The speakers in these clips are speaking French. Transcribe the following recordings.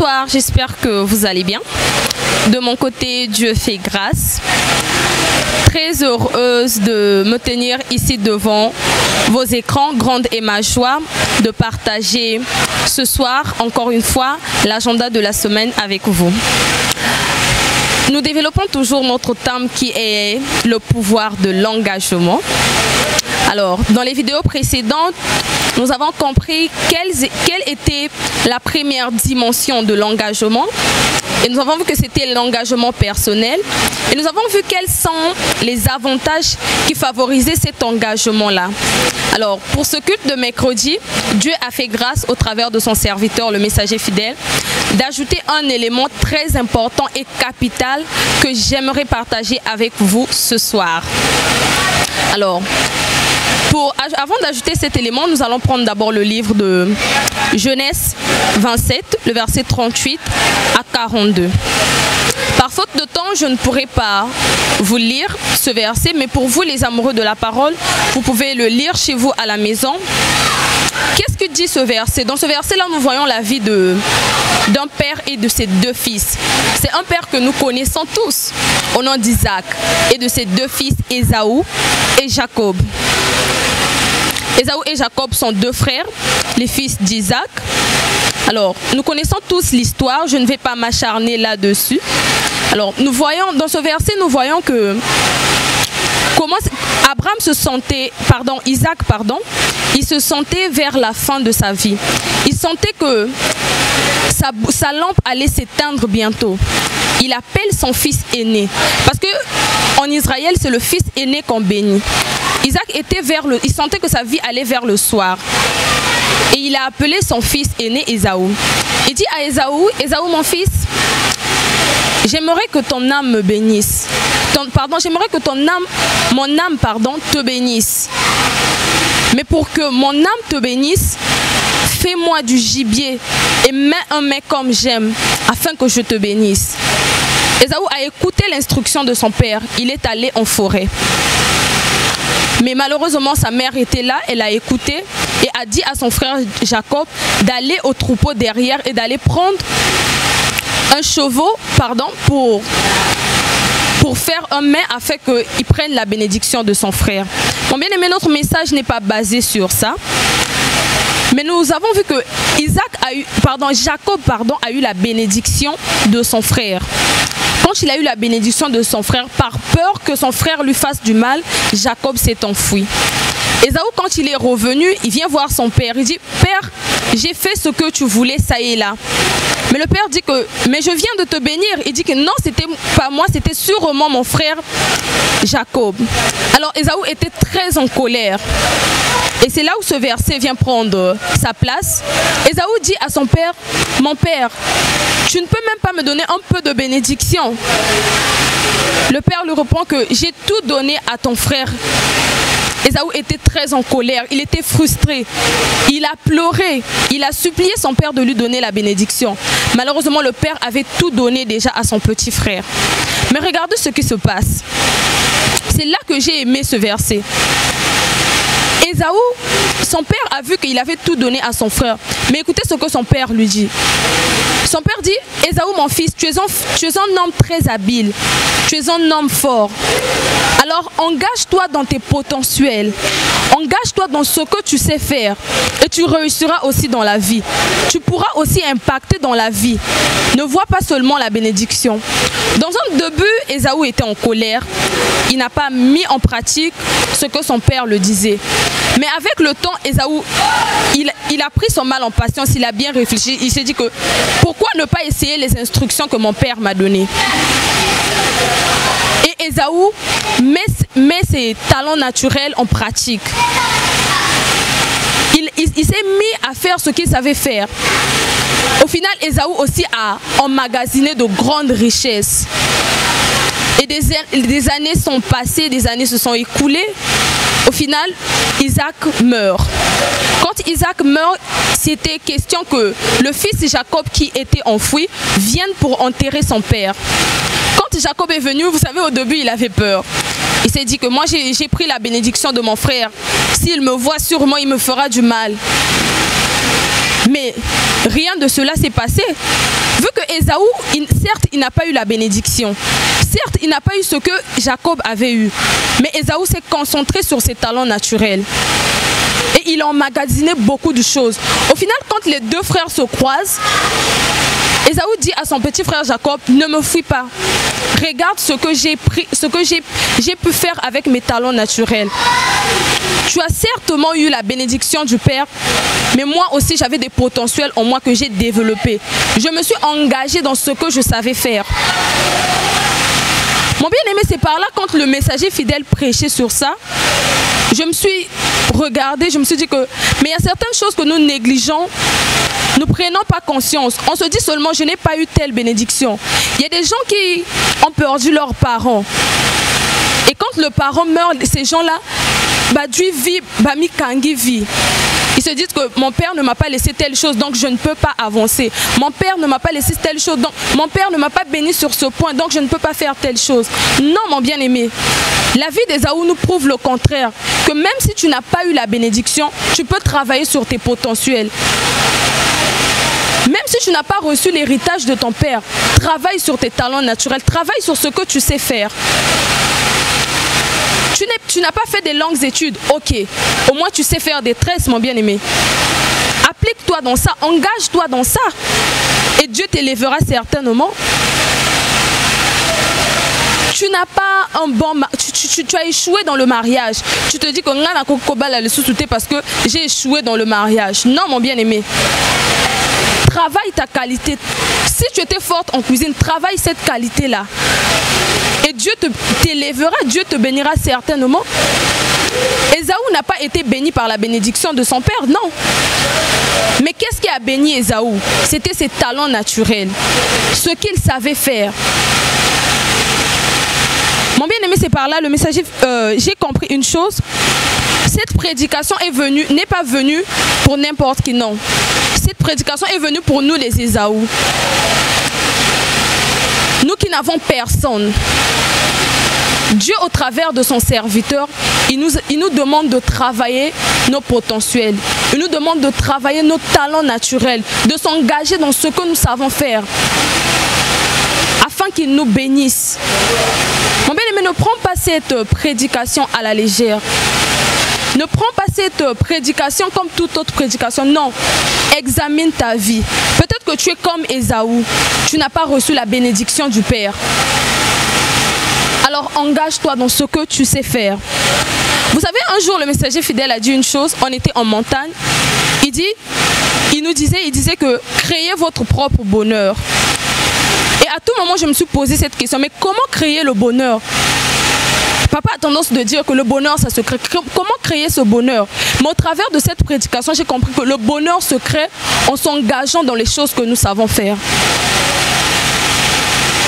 Bonsoir, j'espère que vous allez bien. De mon côté, Dieu fait grâce. Très heureuse de me tenir ici devant vos écrans. Grande est ma joie de partager ce soir, encore une fois, l'agenda de la semaine avec vous. Nous développons toujours notre thème qui est le pouvoir de l'engagement. Alors, dans les vidéos précédentes, nous avons compris quelle était la première dimension de l'engagement. Et nous avons vu que c'était l'engagement personnel. Et nous avons vu quels sont les avantages qui favorisaient cet engagement-là. Alors, pour ce culte de mercredi, Dieu a fait grâce au travers de son serviteur, le messager fidèle, d'ajouter un élément très important et capital que j'aimerais partager avec vous ce soir. Alors, avant d'ajouter cet élément, nous allons prendre d'abord le livre de Genèse 27, le verset 38 à 42. Par faute de temps, je ne pourrai pas vous lire ce verset, mais pour vous, les amoureux de la parole, vous pouvez le lire chez vous à la maison. Qu'est-ce que dit ce verset? Dans ce verset-là, nous voyons la vie d'un père et de ses deux fils. C'est un père que nous connaissons tous, au nom d'Isaac, et de ses deux fils, Ésaü et Jacob. Ésaü et Jacob sont deux frères, les fils d'Isaac. Alors, nous connaissons tous l'histoire, je ne vais pas m'acharner là-dessus. Alors, nous voyons, dans ce verset, nous voyons que comment Isaac, il se sentait vers la fin de sa vie. Il sentait que sa lampe allait s'éteindre bientôt. Il appelle son fils aîné. Parce que en Israël, c'est le fils aîné qu'on bénit. Isaac était il sentait que sa vie allait vers le soir. Et il a appelé son fils aîné Ésaü. Il dit à Ésaü, Ésaü mon fils, j'aimerais que ton âme me bénisse. J'aimerais que mon âme te bénisse. Mais pour que mon âme te bénisse, fais-moi du gibier et mets un mets comme j'aime, afin que je te bénisse. Ésaü a écouté l'instruction de son père. Il est allé en forêt. Mais malheureusement, sa mère était là, elle a écouté et a dit à son frère Jacob d'aller au troupeau derrière et d'aller prendre un chevaux pour faire un mets afin qu'il prenne la bénédiction de son frère. Bon, bien aimé, notre message n'est pas basé sur ça. Mais nous avons vu que Jacob a eu la bénédiction de son frère. Quand il a eu la bénédiction de son frère, par peur que son frère lui fasse du mal, Jacob s'est enfui. Ésaü, quand il est revenu, il vient voir son père. Il dit, Père, j'ai fait ce que tu voulais, ça et là. Mais le père dit que, mais je viens de te bénir. Il dit que non, c'était pas moi, c'était sûrement mon frère Jacob. Alors Ésaü était très en colère. Et c'est là où ce verset vient prendre sa place. Ésaü dit à son père, mon père, tu ne peux même pas me donner un peu de bénédiction. Le père lui répond que j'ai tout donné à ton frère. Ésaü était très en colère, il était frustré, il a pleuré, il a supplié son père de lui donner la bénédiction. Malheureusement, le père avait tout donné déjà à son petit frère. Mais regardez ce qui se passe. C'est là que j'ai aimé ce verset. Ésaü, son père a vu qu'il avait tout donné à son frère. Mais écoutez ce que son père lui dit. Son père dit, Ésaü mon fils, tu es un homme très habile, tu es un homme fort. Alors engage-toi dans tes potentiels, engage-toi dans ce que tu sais faire et tu réussiras aussi dans la vie. Tu pourras aussi impacter dans la vie. Ne vois pas seulement la bénédiction. Dans un début, Ésaü était en colère. Il n'a pas mis en pratique ce que son père le disait. Mais avec le temps, Ésaü, il a pris son mal en patience, il a bien réfléchi. Il s'est dit que pourquoi ne pas essayer les instructions que mon père m'a données? Et Ésaü met ses talents naturels en pratique. Il s'est mis à faire ce qu'il savait faire. Au final, Ésaü aussi a emmagasiné de grandes richesses. Et des années sont passées, des années se sont écoulées. Au final, Isaac meurt. Quand Isaac meurt, c'était question que le fils Jacob qui était enfoui vienne pour enterrer son père. Quand Jacob est venu, vous savez, au début, il avait peur. Il s'est dit que moi, j'ai pris la bénédiction de mon frère. S'il me voit, sûrement, il me fera du mal. Mais rien de cela s'est passé. Vu que Ésaü, certes, il n'a pas eu la bénédiction. Certes, il n'a pas eu ce que Jacob avait eu. Mais Ésaü s'est concentré sur ses talents naturels. Et il a emmagasiné beaucoup de choses. Au final, quand les deux frères se croisent, Ésaü dit à son petit frère Jacob, ne me fuis pas. Regarde ce que j'ai pu faire avec mes talents naturels. Tu as certainement eu la bénédiction du Père, mais moi aussi j'avais des potentiels en moi que j'ai développés. Je me suis engagée dans ce que je savais faire. Mon bien-aimé, c'est par là, quand le messager fidèle prêchait sur ça, je me suis regardée, je me suis dit que, mais il y a certaines choses que nous négligeons, nous ne prenons pas conscience. On se dit seulement, je n'ai pas eu telle bénédiction. Il y a des gens qui ont perdu leurs parents. Et quand le parent meurt, ces gens-là, Dieu vit, mi kangi vit. Ils se disent que mon père ne m'a pas laissé telle chose, donc je ne peux pas avancer. Mon père ne m'a pas laissé telle chose, donc mon père ne m'a pas béni sur ce point, donc je ne peux pas faire telle chose. Non, mon bien-aimé. La vie d'Ésaü nous prouve le contraire. Que même si tu n'as pas eu la bénédiction, tu peux travailler sur tes potentiels. Même si tu n'as pas reçu l'héritage de ton père, travaille sur tes talents naturels, travaille sur ce que tu sais faire. Tu n'as pas fait des longues études, ok. Au moins tu sais faire des tresses, mon bien-aimé. Applique-toi dans ça, engage-toi dans ça. Et Dieu t'élèvera certainement. Tu n'as pas un bon... Tu as échoué dans le mariage. Tu te dis que parce que j'ai échoué dans le mariage. Non, mon bien-aimé. Travaille ta qualité. Si tu étais forte en cuisine, travaille cette qualité-là. Et Dieu t'élèvera, Dieu te bénira certainement. Ésaü n'a pas été béni par la bénédiction de son père, non. Mais qu'est-ce qui a béni Ésaü? C'était ses talents naturels, ce qu'il savait faire. Mon bien-aimé, c'est par là, le messager, j'ai compris une chose. Cette prédication n'est pas venue pour n'importe qui, non. Cette prédication est venue pour nous les Ésaü. Nous qui n'avons personne. Dieu, au travers de son serviteur, il nous demande de travailler nos potentiels. Il nous demande de travailler nos talents naturels, de s'engager dans ce que nous savons faire, afin qu'il nous bénisse. Mon bien-aimé, ne prends pas cette prédication à la légère. Ne prends pas cette prédication comme toute autre prédication. Non, examine ta vie. Peut-être que tu es comme Ésaü. Tu n'as pas reçu la bénédiction du Père. Alors engage-toi dans ce que tu sais faire. Vous savez, un jour, le messager fidèle a dit une chose. On était en montagne. Il disait que créez votre propre bonheur. Et à tout moment, je me suis posé cette question. Mais comment créer le bonheur? Papa a tendance de dire que le bonheur, ça se crée. Comment créer ce bonheur? Mais au travers de cette prédication, j'ai compris que le bonheur se crée en s'engageant dans les choses que nous savons faire.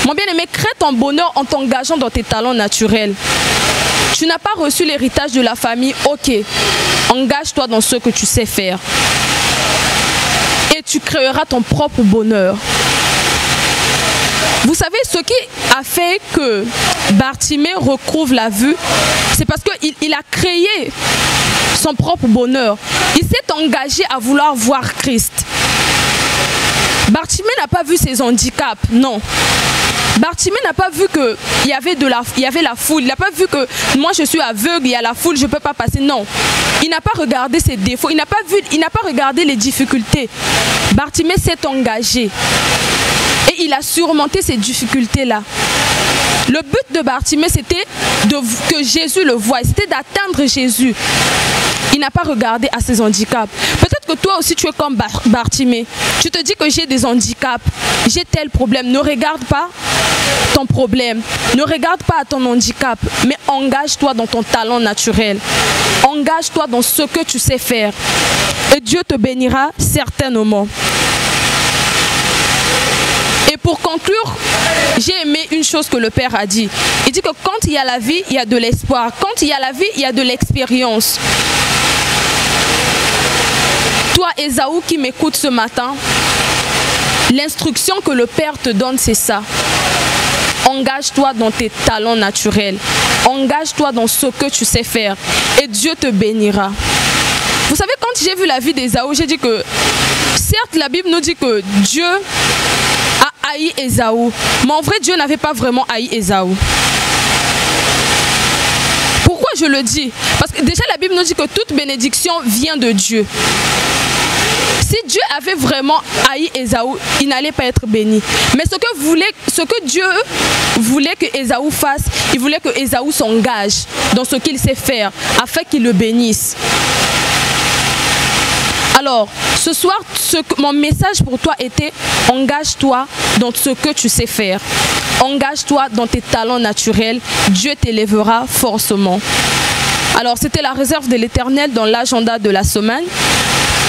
Mon bien-aimé, crée ton bonheur en t'engageant dans tes talents naturels. Tu n'as pas reçu l'héritage de la famille, ok. Engage-toi dans ce que tu sais faire. Et tu créeras ton propre bonheur. Vous savez, ce qui a fait que Bartimée retrouve la vue, c'est parce qu'il a créé son propre bonheur. Il s'est engagé à vouloir voir Christ. Bartimée n'a pas vu ses handicaps, non. Bartimée n'a pas vu qu'il y avait la foule. Il n'a pas vu que moi je suis aveugle, il y a la foule, je ne peux pas passer. Non. Il n'a pas regardé ses défauts. Il n'a pas regardé les difficultés. Bartimée s'est engagé. Et il a surmonté ces difficultés-là. Le but de Bartimée, c'était que Jésus le voie. C'était d'atteindre Jésus. Il n'a pas regardé à ses handicaps. Peut-être que toi aussi tu es comme Bartimée. Tu te dis que j'ai des handicaps, j'ai tel problème. Ne regarde pas ton problème. Ne regarde pas à ton handicap. Mais engage-toi dans ton talent naturel. Engage-toi dans ce que tu sais faire. Et Dieu te bénira certainement. Et pour conclure, j'ai aimé une chose que le Père a dit. Il dit que quand il y a la vie, il y a de l'espoir. Quand il y a la vie, il y a de l'expérience. Toi, Ésaü, qui m'écoute ce matin, l'instruction que le Père te donne, c'est ça. Engage-toi dans tes talents naturels. Engage-toi dans ce que tu sais faire. Et Dieu te bénira. Vous savez, quand j'ai vu la vie d'Ésaü, j'ai dit que certes, la Bible nous dit que Dieu a haï Ésaü, mais en vrai, Dieu n'avait pas vraiment haï Ésaü. Pourquoi je le dis? Parce que déjà, la Bible nous dit que toute bénédiction vient de Dieu. Si Dieu avait vraiment haï Ésaü, il n'allait pas être béni. Mais ce que Dieu voulait que Ésaü fasse, il voulait que Ésaü s'engage dans ce qu'il sait faire, afin qu'il le bénisse. Alors, ce soir, mon message pour toi était: engage-toi dans ce que tu sais faire. Engage-toi dans tes talents naturels. Dieu t'élèvera forcément. Alors, c'était la réserve de l'Éternel dans l'agenda de la semaine.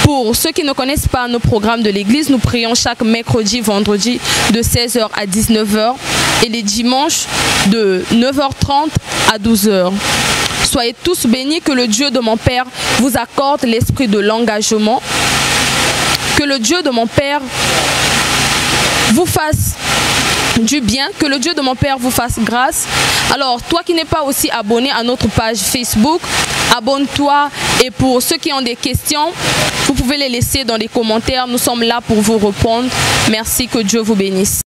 Pour ceux qui ne connaissent pas nos programmes de l'église, nous prions chaque mercredi, vendredi de 16h à 19h et les dimanches de 9h30 à 12h. Soyez tous bénis, que le Dieu de mon Père vous accorde l'esprit de l'engagement, que le Dieu de mon Père vous fasse du bien, que le Dieu de mon Père vous fasse grâce. Alors, toi qui n'es pas aussi abonné à notre page Facebook, abonne-toi. Et pour ceux qui ont des questions, vous pouvez les laisser dans les commentaires. Nous sommes là pour vous répondre. Merci, que Dieu vous bénisse.